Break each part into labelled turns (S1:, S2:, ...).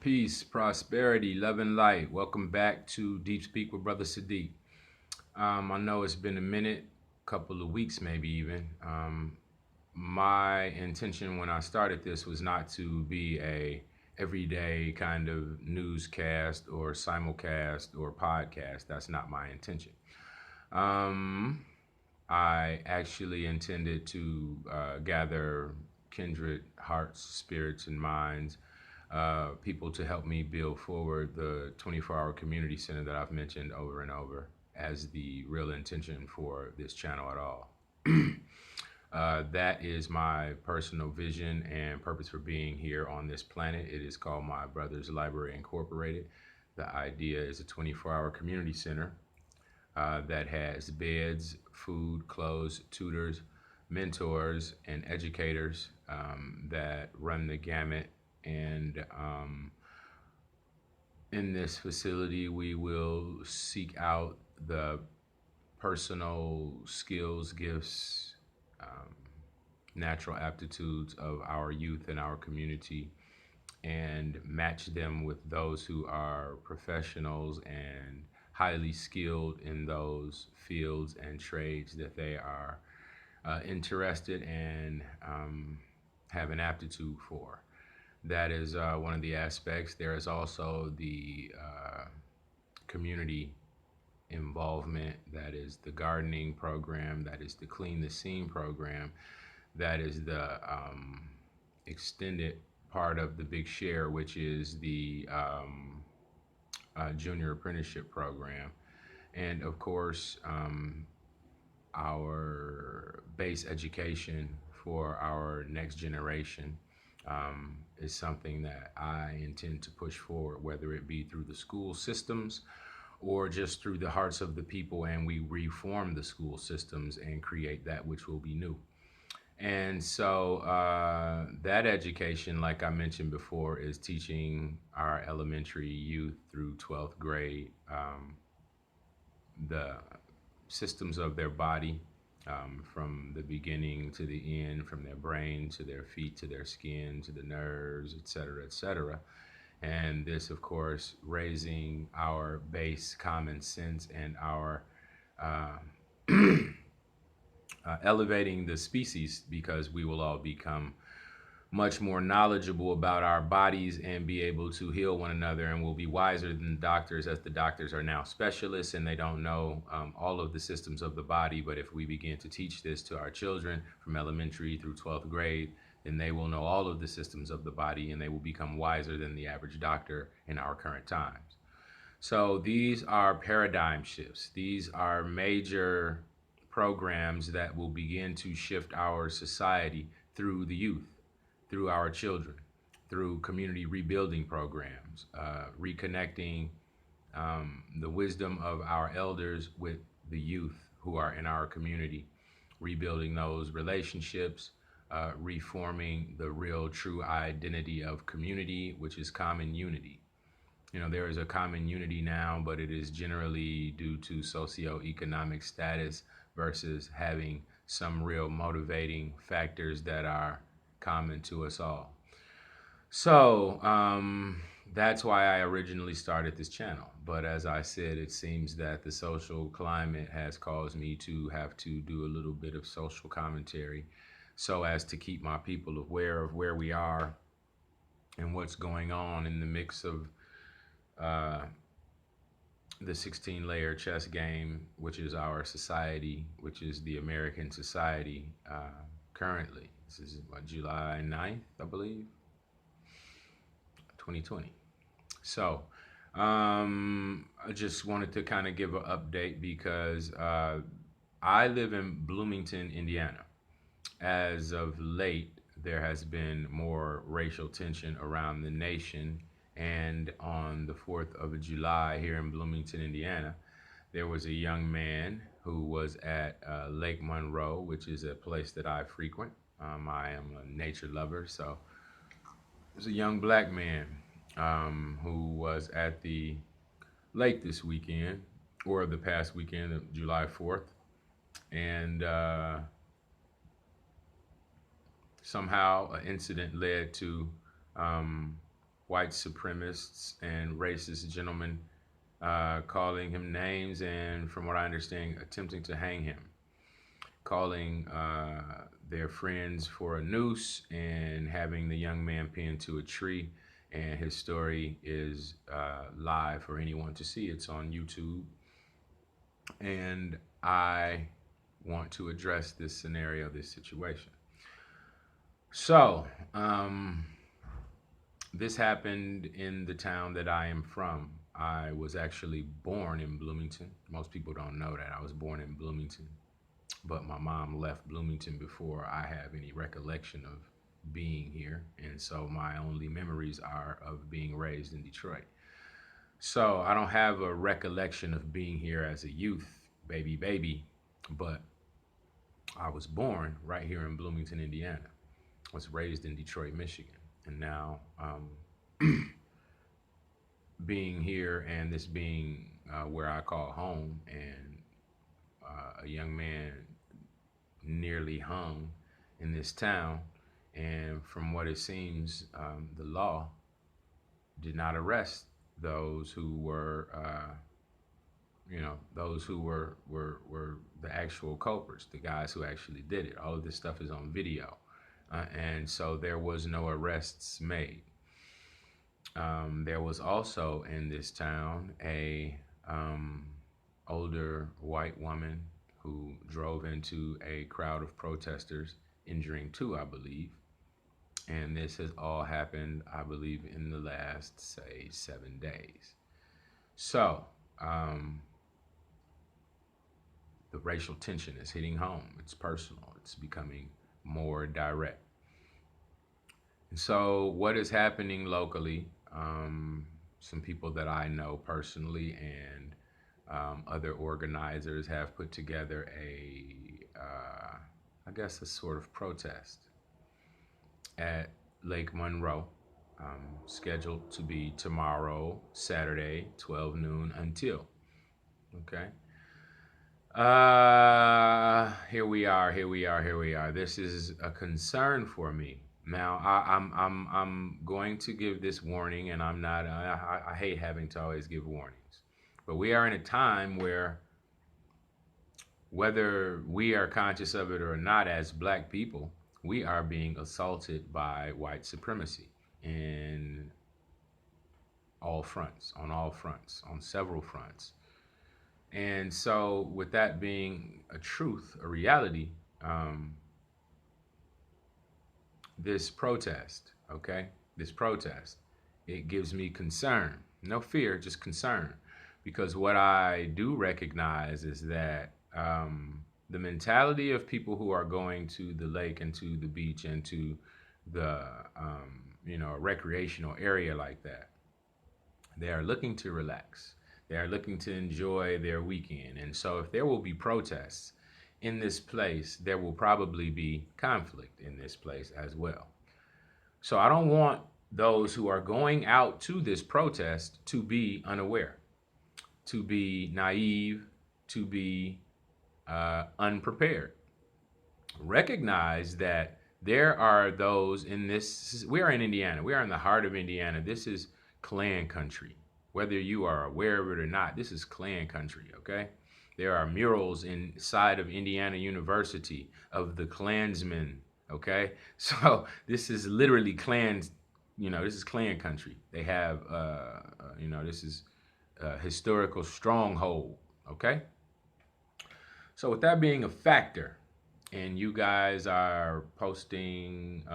S1: Peace, prosperity, love, and light. Welcome back to Deep Speak with Brother Sadiq. I know it's been a minute, couple of weeks, maybe even. My intention when I started this was not to be a everyday kind of newscast or simulcast or podcast. That's not my intention. Um, I actually intended to gather kindred hearts, spirits, and minds, people to help me build forward the 24-hour community center that I've mentioned over and over as the real intention for this channel at all. That is my personal vision and purpose for being here on this planet. It is called My Brother's Library Incorporated. The idea is a 24-hour community center that has beds, food, clothes, tutors, mentors, and educators that run the gamut. And in this facility, we will seek out the personal skills, gifts, natural aptitudes of our youth and our community and match them with those who are professionals and highly skilled in those fields and trades that they are interested and have an aptitude for. That is one of the aspects. There is also the community involvement. That is the gardening program. That is the clean the scene program. That is the extended part of the Big Share, which is the junior apprenticeship program. And of course, our base education for our next generation is something that I intend to push forward, whether it be through the school systems or just through the hearts of the people, and we reform the school systems and create that which will be new. And so that education, like I mentioned before, is teaching our elementary youth through 12th grade the systems of their body, from the beginning to the end, from their brain to their feet to their skin to the nerves, et cetera, et cetera. And this, of course, raising our base common sense and our elevating the species, because we will all become much more knowledgeable about our bodies and be able to heal one another, and we'll be wiser than the doctors, as the doctors are now specialists and they don't know all of the systems of the body. But if we begin to teach this to our children from elementary through 12th grade, then they will know all of the systems of the body and they will become wiser than the average doctor in our current times. So these are paradigm shifts. These are major programs that will begin to shift our society through the youth, through our children, through community rebuilding programs, reconnecting the wisdom of our elders with the youth who are in our community, rebuilding those relationships, reforming the real true identity of community, which is common unity. You know, there is a common unity now, but it is generally due to socioeconomic status versus having some real motivating factors that are common to us all. So that's why I originally started this channel. But as I said, it seems that the social climate has caused me to have to do a little bit of social commentary so as to keep my people aware of where we are and what's going on in the mix of the 16-layer chess game, which is our society, which is the American society currently. This is what, July 9th, I believe, 2020. So I just wanted to kind of give an update because I live in Bloomington, Indiana. As of late, there has been more racial tension around the nation. And on the 4th of July here in Bloomington, Indiana, there was a young man who was at Lake Monroe, which is a place that I frequent. I am a nature lover, so there's a young black man who was at the lake this weekend, or the past weekend of July 4th, and somehow an incident led to white supremacists and racist gentlemen calling him names, and from what I understand, attempting to hang him, calling their friends for a noose and having the young man pinned to a tree. And his story is live for anyone to see. It's on YouTube. And I want to address this scenario, this situation. So, this happened in the town that I am from. I was actually born in Bloomington. Most people don't know that. I was born in Bloomington, but my mom left Bloomington before I have any recollection of being here. And so my only memories are of being raised in Detroit. So I don't have a recollection of being here as a youth, baby, but I was born right here in Bloomington, Indiana. I was raised in Detroit, Michigan. And now being here and this being where I call home, and a young man nearly hung in this town. And from what it seems, the law did not arrest those who were, those who were the actual culprits, the guys who actually did it. All of this stuff is on video. And so there was no arrests made. There was also in this town a older white woman who drove into a crowd of protesters, injuring two, I believe. And this has all happened, I believe, in the last, say, 7 days. So, the racial tension is hitting home. It's personal. It's becoming more direct. And so what is happening locally, some people that I know personally and other organizers have put together a sort of protest at Lake Monroe, scheduled to be tomorrow, Saturday, 12 noon until, okay? Here we are. This is a concern for me. Now, I'm going to give this warning, and I'm not, I hate having to always give warnings, but we are in a time where, whether we are conscious of it or not, as black people, we are being assaulted by white supremacy in all fronts, on several fronts. And so with that being a truth, a reality, this protest, it gives me concern. No fear, just concern. Because what I do recognize is that the mentality of people who are going to the lake and to the beach and to the, a recreational area like that, they are looking to relax. They are looking to enjoy their weekend. And so if there will be protests in this place, there will probably be conflict in this place as well. So I don't want those who are going out to this protest to be unaware, to be naive, to be unprepared. Recognize that there are those in this, we are in Indiana, we are in the heart of Indiana. This is Klan country. Whether you are aware of it or not, this is Klan country, okay? There are murals inside of Indiana University of the Klansmen, okay? So this is literally Klans, this is Klan country. They have, this is a historical stronghold, okay? So with that being a factor, and you guys are posting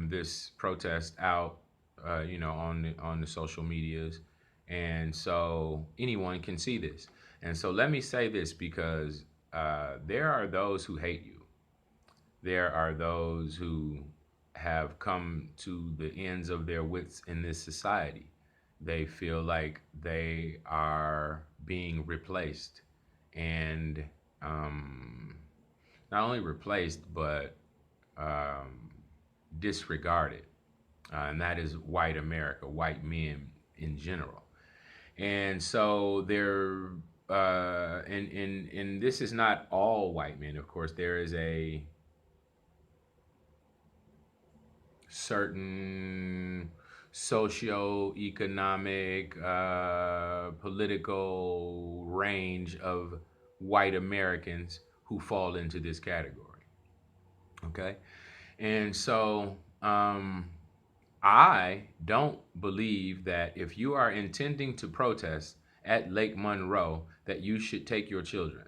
S1: this protest out, on the social medias, and so anyone can see this. And so let me say this, because there are those who hate you. There are those who have come to the ends of their wits in this society. They feel like they are being replaced, and not only replaced, but disregarded. And that is white America, white men in general. And so there, and this is not all white men, of course. There is a certain socio-economic, political range of white Americans who fall into this category. Okay. And so I don't believe that if you are intending to protest at Lake Monroe, that you should take your children.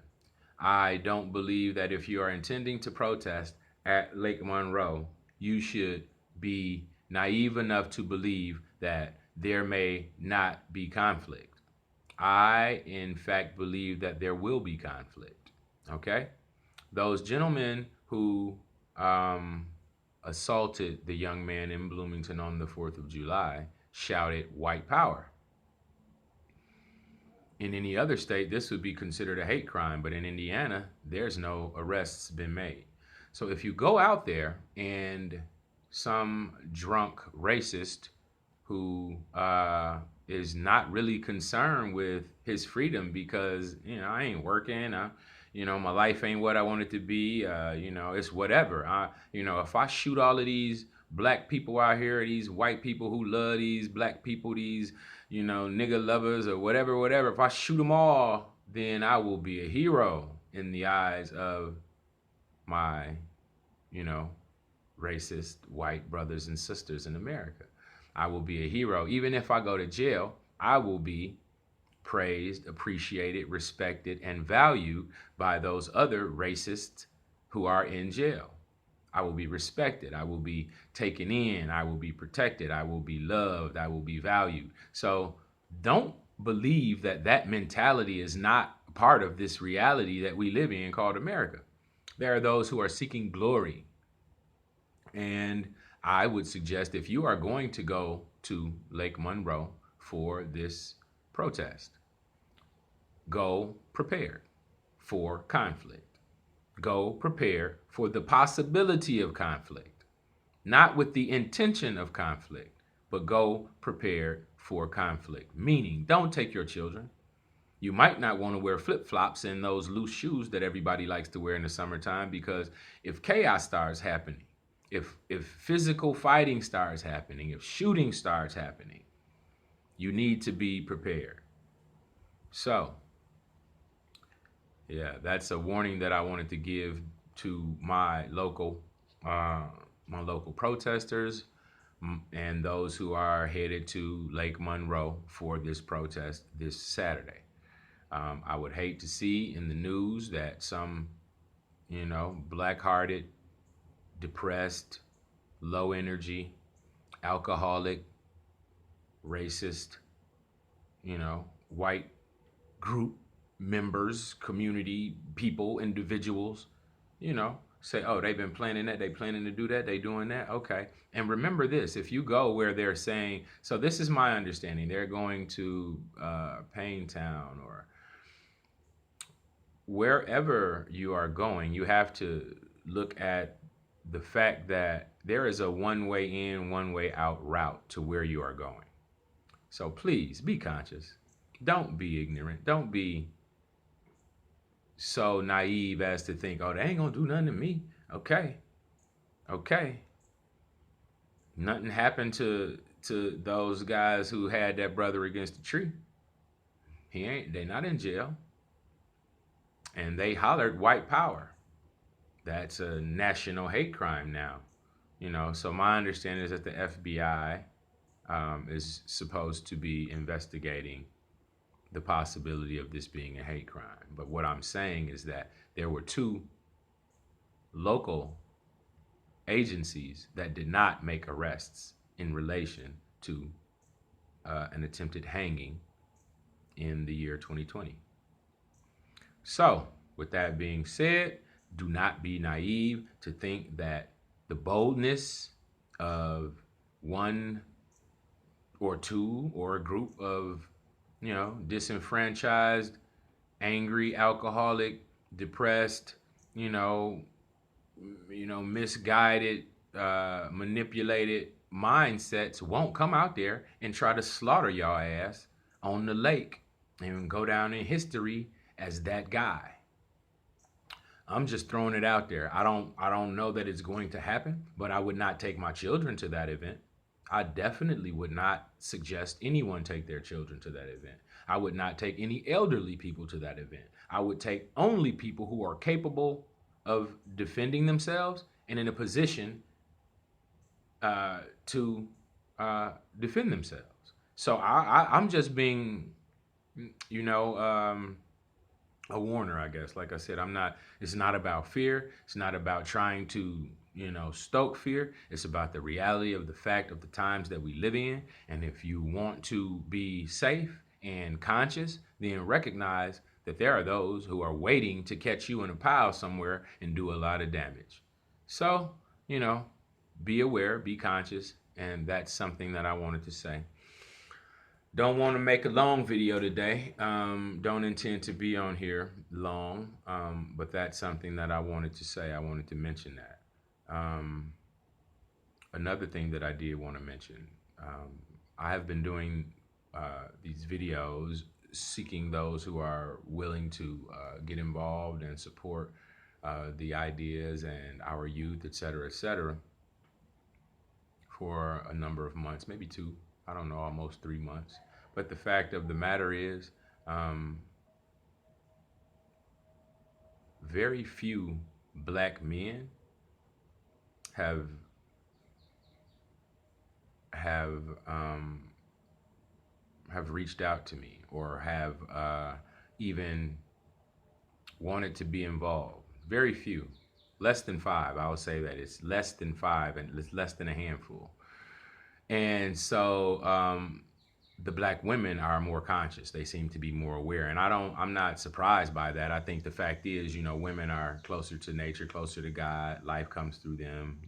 S1: I don't believe that if you are intending to protest at Lake Monroe, you should be naive enough to believe that there may not be conflict. I, in fact, believe that there will be conflict. Okay? Those gentlemen who assaulted the young man in Bloomington on the 4th of July shouted white power. In any other state, this would be considered a hate crime, but in Indiana, there's no arrests been made. So if you go out there and some drunk racist who is not really concerned with his freedom because, I ain't working, my life ain't what I want it to be, it's whatever. If I shoot all of these black people out here, these white people who love these black people, these nigga lovers or whatever, if I shoot them all, then I will be a hero in the eyes of my, racist white brothers and sisters in America. I will be a hero. Even if I go to jail, I will be praised, appreciated, respected, and valued by those other racists who are in jail. I will be respected. I will be taken in. I will be protected. I will be loved. I will be valued. So don't believe that that mentality is not part of this reality that we live in called America. There are those who are seeking glory. And I would suggest if you are going to go to Lake Monroe for this protest, go prepared for conflict. Go prepared for the possibility of conflict, not with the intention of conflict, but go prepared for conflict. Meaning, don't take your children. You might not want to wear flip-flops and those loose shoes that everybody likes to wear in the summertime, because if chaos starts happening, if physical fighting starts happening, if shooting starts happening, you need to be prepared. So, yeah, that's a warning that I wanted to give to my local protesters and those who are headed to Lake Monroe for this protest this Saturday. I would hate to see in the news that some, black-hearted, depressed, low energy, alcoholic, racist, white group members, community people, individuals, say, oh, they've been planning that, they planning to do that, they doing that, okay. And remember this, if you go where they're saying, so this is my understanding, they're going to Paintown or wherever you are going, you have to look at the fact that there is a one-way in, one-way out route to where you are going. So please be conscious. Don't be ignorant. Don't be so naive as to think, oh, they ain't gonna do nothing to me. Okay. Nothing happened to those guys who had that brother against the tree. They not in jail. And they hollered white power. That's a national hate crime now. So my understanding is that the FBI is supposed to be investigating the possibility of this being a hate crime. But what I'm saying is that there were 2 local agencies that did not make arrests in relation to an attempted hanging in the year 2020. So, with that being said, do not be naive to think that the boldness of one or 2 or a group of, disenfranchised, angry, alcoholic, depressed, misguided, manipulated mindsets won't come out there and try to slaughter y'all ass on the lake and go down in history as that guy. I'm just throwing it out there. I don't know that it's going to happen, but I would not take my children to that event. I definitely would not suggest anyone take their children to that event. I would not take any elderly people to that event. I would take only people who are capable of defending themselves and in a position to defend themselves. So I'm just being, you know, a warner, I guess. Like I said, I'm not. It's not about fear. It's not about trying to, stoke fear. It's about the reality of the fact of the times that we live in. And if you want to be safe and conscious, then recognize that there are those who are waiting to catch you in a pile somewhere and do a lot of damage. So, you know, be aware, be conscious, and that's something that I wanted to say. Don't want to make a long video today. Don't intend to be on here long, but that's something that I wanted to say. I wanted to mention that. Um, Another thing that I did want to mention, I have been doing these videos seeking those who are willing to get involved and support the ideas and our youth, et cetera, for a number of months, maybe two, I don't know, almost 3 months. But the fact of the matter is, um, very few black men have have um, have reached out to me or have even wanted to be involved. Very few, less than five. I would say that it's less than five, and it's less than a handful. And so the black women are more conscious. They seem to be more aware, and I'm not surprised by that. I think the fact is, women are closer to nature, closer to God. Life comes through them.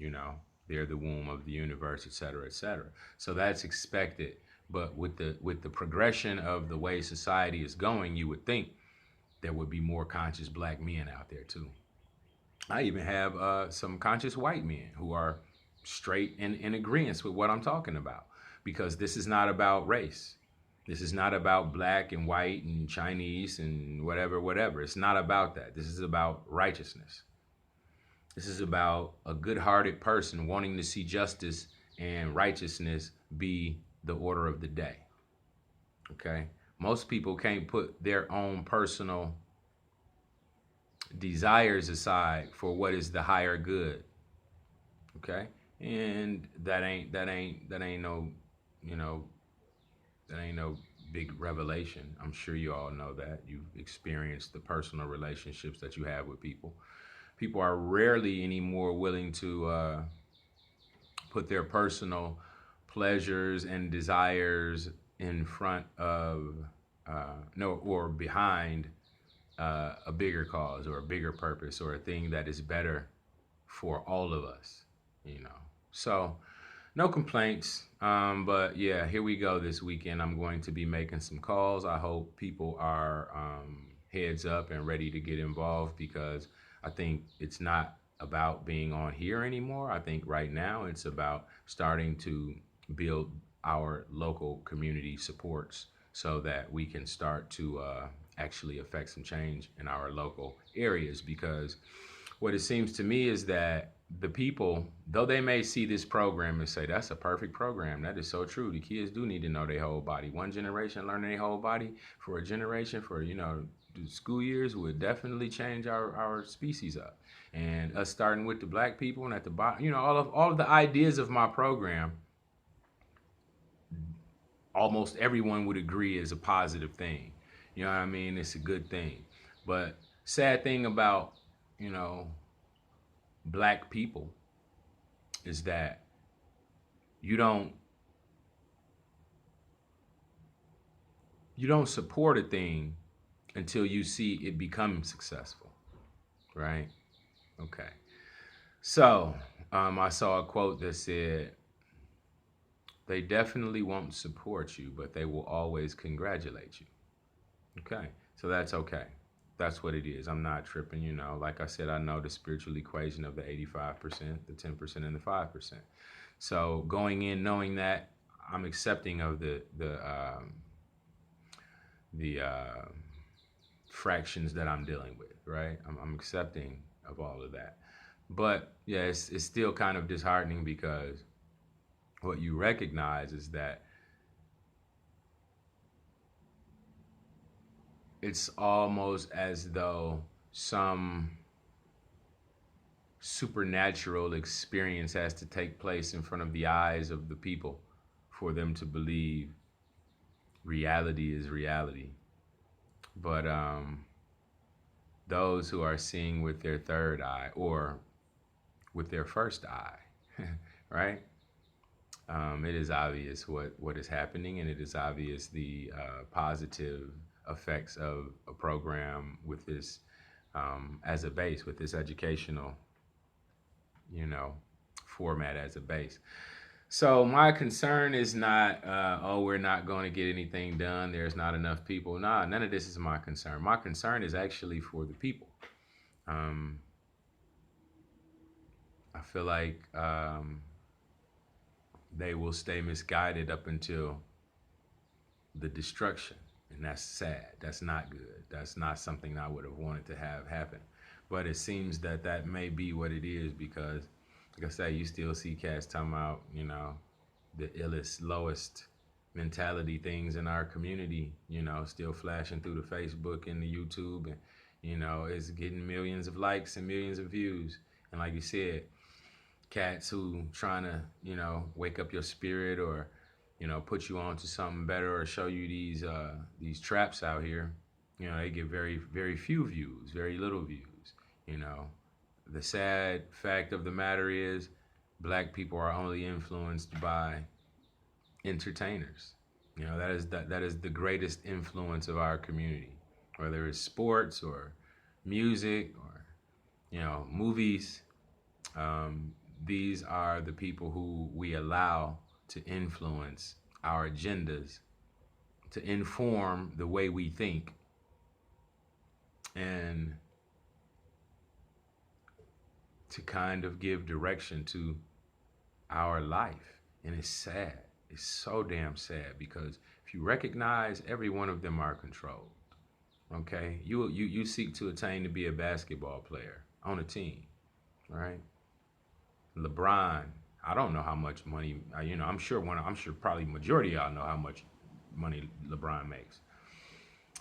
S1: They're the womb of the universe, et cetera, et cetera. So that's expected. But with the progression of the way society is going, you would think there would be more conscious black men out there too. I even have some conscious white men who are straight in agreement with what I'm talking about, because this is not about race. This is not about black and white and Chinese and whatever, whatever. It's not about that. This is about righteousness. This is about a good-hearted person wanting to see justice and righteousness be the order of the day. Okay? Most people can't put their own personal desires aside for what is the higher good. Okay? And that ain't no, you know, that ain't no big revelation. I'm sure you all know that. You've experienced the personal relationships that you have with people. People are rarely anymore willing to put their personal pleasures and desires in front of no, or behind a bigger cause or a bigger purpose or a thing that is better for all of us. So no complaints. But yeah, here we go this weekend. I'm going to be making some calls. I hope people are heads up and ready to get involved, because I think it's not about being on here anymore. I think right now it's about starting to build our local community supports so that we can start to actually affect some change in our local areas. Because what it seems to me is that the people, though they may see this program and say, that's a perfect program, that is so true. The kids do need to know their whole body. One generation learning their whole body for a generation for, the school years would definitely change our species up. And us starting with the black people and at the bottom, all of the ideas of my program, almost everyone would agree is a positive thing. You know what I mean? It's a good thing. But sad thing about, black people is that you don't support a thing until you see it become successful, right? Okay. So I saw a quote that said, they definitely won't support you, but they will always congratulate you. Okay. So that's okay. That's what it is. I'm not tripping. Like I said, I know the spiritual equation of the 85%, the 10%, and the 5%. So going in knowing that, I'm accepting of the fractions that I'm dealing with, right? I'm accepting of all of that. But yeah, it's still kind of disheartening, because what you recognize is that it's almost as though some supernatural experience has to take place in front of the eyes of the people for them to believe reality is reality. But those who are seeing with their third eye or with their first eye, right? It is obvious what is happening, and it is obvious the positive effects of a program with this as a base, with this educational, you know, format as a base. So my concern is not, oh, we're not going to get anything done. There's not enough people. Nah, none of this is my concern. My concern is actually for the people. Um, I feel like they will stay misguided up until the destruction. And that's sad. That's not good. That's not something I would have wanted to have happen. But it seems that that may be what it is because, like I say, you still see cats talking about, you know, the illest, lowest mentality things in our community, you know, still flashing through the Facebook and the YouTube, and, you know, it's getting millions of likes and millions of views. And like you said, cats who trying to, you know, wake up your spirit or, you know, put you on to something better or show you these traps out here, you know, they get very, very few views, very little views, you know. The sad fact of the matter is black people are only influenced by entertainers. You know, that is the greatest influence of our community, whether it's sports or music or, you know, movies. Um, these are the people who we allow to influence our agendas, to inform the way we think, and to kind of give direction to our life. And it's sad. It's so damn sad because if you recognize every one of them are controlled, okay? You seek to attain to be a basketball player on a team, right? LeBron, I don't know how much money, you know, I'm sure probably majority of y'all know how much money LeBron makes.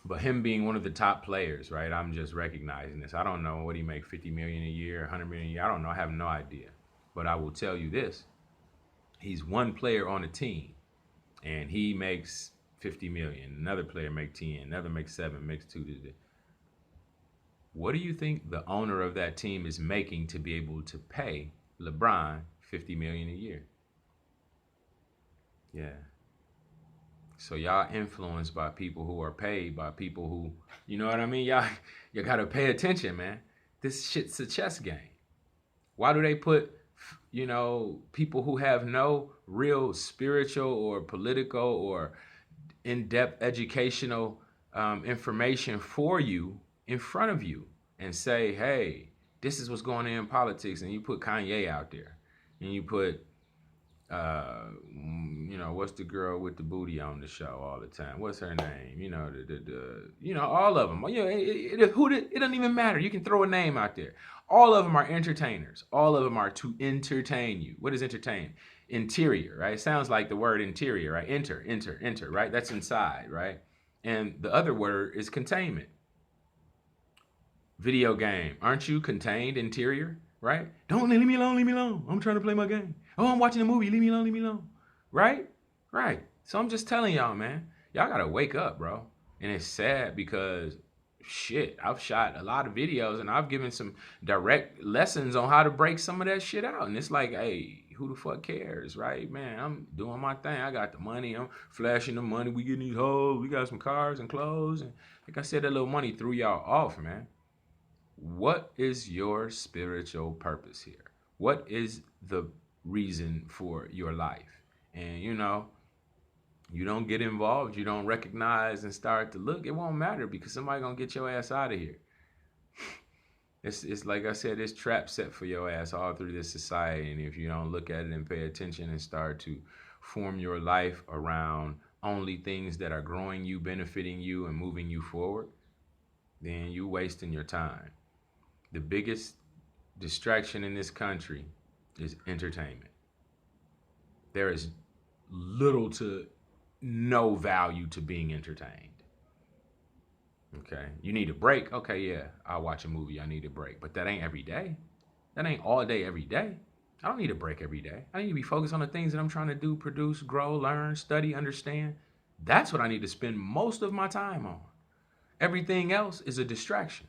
S1: But him being one of the top players, right? I'm just recognizing this. I don't know what he makes, 50 million a year, 100 million a year. I don't know. I have no idea. But I will tell you this. He's one player on a team and he makes 50 million. Another player makes 10, another makes 7, makes 2. What do you think the owner of that team is making to be able to pay LeBron 50 million a year? Yeah. So y'all influenced by people who are paid by people who, you know what I mean? You gotta pay attention, man. This shit's a chess game. Why do they put, you know, people who have no real spiritual or political or in-depth educational information for you in front of you and say, hey, this is what's going on in politics, and you put Kanye out there, and you put you know, what's the girl with the booty on the show all the time? What's her name? You know, you know, all of them. You know, it doesn't even matter. You can throw a name out there. All of them are entertainers. All of them are to entertain you. What is entertain? Interior, right? It sounds like the word interior, right? Enter, right? That's inside, right? And the other word is containment. Video game. Aren't you contained interior? Right? Don't leave me alone, leave me alone. I'm trying to play my game. Oh, I'm watching a movie, leave me alone, leave me alone. Right? Right. So I'm just telling y'all, man, y'all gotta wake up, bro. And it's sad because shit, I've shot a lot of videos and I've given some direct lessons on how to break some of that shit out. And it's like, hey, who the fuck cares, right? Man, I'm doing my thing. I got the money. I'm flashing the money. We getting these hoes. We got some cars and clothes. And like I said, that little money threw y'all off, man. What is your spiritual purpose here? What is the reason for your life? And you know, you don't get involved, you don't recognize and start to look, it won't matter because somebody gonna get your ass out of here. It's like I said, it's trap set for your ass all through this society. And if you don't look at it and pay attention and start to form your life around only things that are growing you, benefiting you, and moving you forward, then you wasting your time. The biggest distraction in this country is entertainment. there is little to no value to being entertained. Okay, you need a break. Okay, yeah, I'll watch a movie. I need a break, but that ain't every day. That ain't all day, every day. I don't need a break every day. I need to be focused on the things that I'm trying to do, produce, grow, learn, study, understand. That's what I need to spend most of my time on. Everything else is a distraction.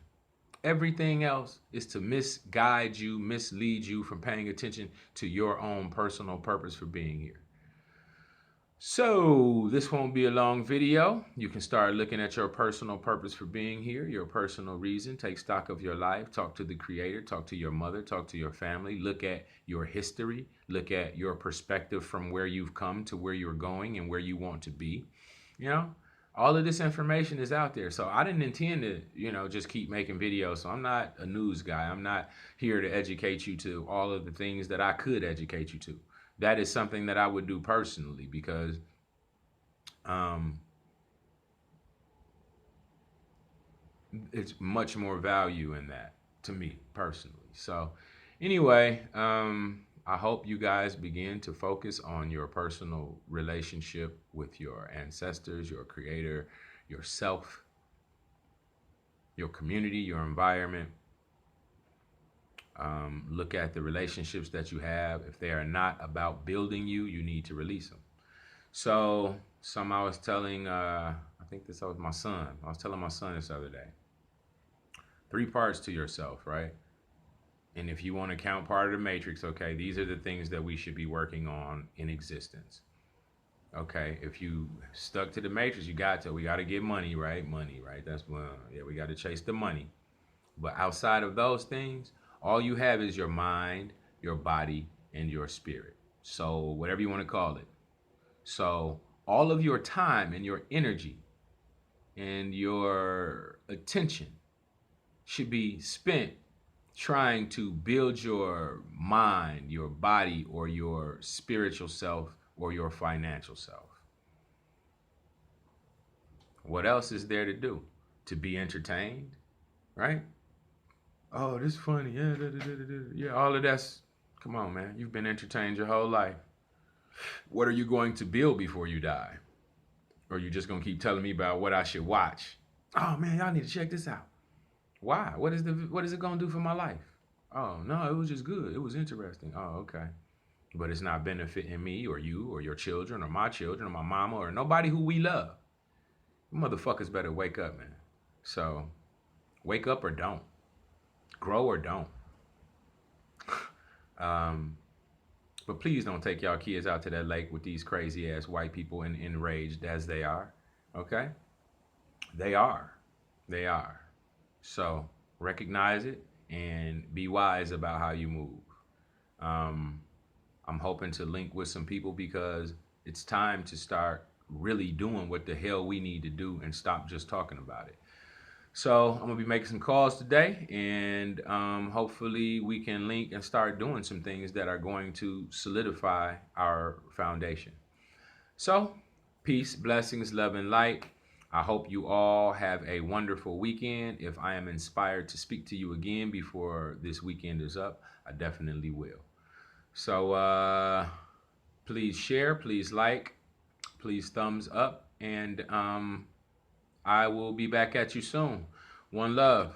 S1: Everything else is to misguide you, mislead you from paying attention to your own personal purpose for being here. So, this won't be a long video. You can start looking at your personal purpose for being here, your personal reason. Take stock of your life. Talk to the Creator. Talk to your mother. Talk to your family. Look at your history. Look at your perspective from where you've come to where you're going and where you want to be. You know, all of this information is out there. So I didn't intend to, just keep making videos. So I'm not a news guy. I'm not here to educate you to all of the things that I could educate you to. That is something that I would do personally because it's much more value in that to me personally. So anyway, I hope you guys begin to focus on your personal relationship with your ancestors, your creator, yourself, your community, your environment. Look at the relationships that you have. If they are not about building you, you need to release them. So, I was telling, I think this was my son. I was telling my son this other day. 3 parts to yourself, right? And if you want to count part of the matrix, okay, these are the things that we should be working on in existence. Okay, if you stuck to the matrix, we got to get money, right? Money, right? We got to chase the money. But outside of those things, all you have is your mind, your body, and your spirit. So whatever you want to call it. So all of your time and your energy and your attention should be spent trying to build your mind, your body, or your spiritual self, or your financial self. What else is there to do? To be entertained, right? Oh, this is funny. Yeah, yeah, all of that's, come on, man. You've been entertained your whole life. What are you going to build before you die? Or are you just going to keep telling me about what I should watch? Oh, man, y'all need to check this out. Why? What is it going to do for my life? Oh, no, it was just good. It was interesting. Oh, okay. But it's not benefiting me or you or your children or my children or my mama or nobody who we love. You motherfuckers better wake up, man. So, wake up or don't. Grow or don't. But please don't take y'all kids out to that lake with these crazy ass white people enraged as they are. Okay? They are. They are. So recognize it and be wise about how you move. I'm hoping to link with some people because it's time to start really doing what the hell we need to do and stop just talking about it. So I'm gonna be making some calls today, and hopefully we can link and start doing some things that are going to solidify our foundation. So peace, blessings, love, and light. I hope you all have a wonderful weekend. If I am inspired to speak to you again before this weekend is up, I definitely will. So please share, please like, please thumbs up, and I will be back at you soon. One love.